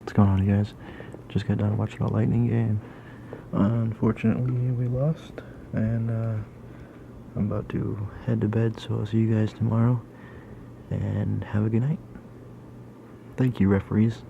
What's going on, you guys? Just got done watching a Lightning game. Unfortunately, we lost, and I'm about to head to bed, so I'll see you guys tomorrow, and have a good night. Thank you, referees.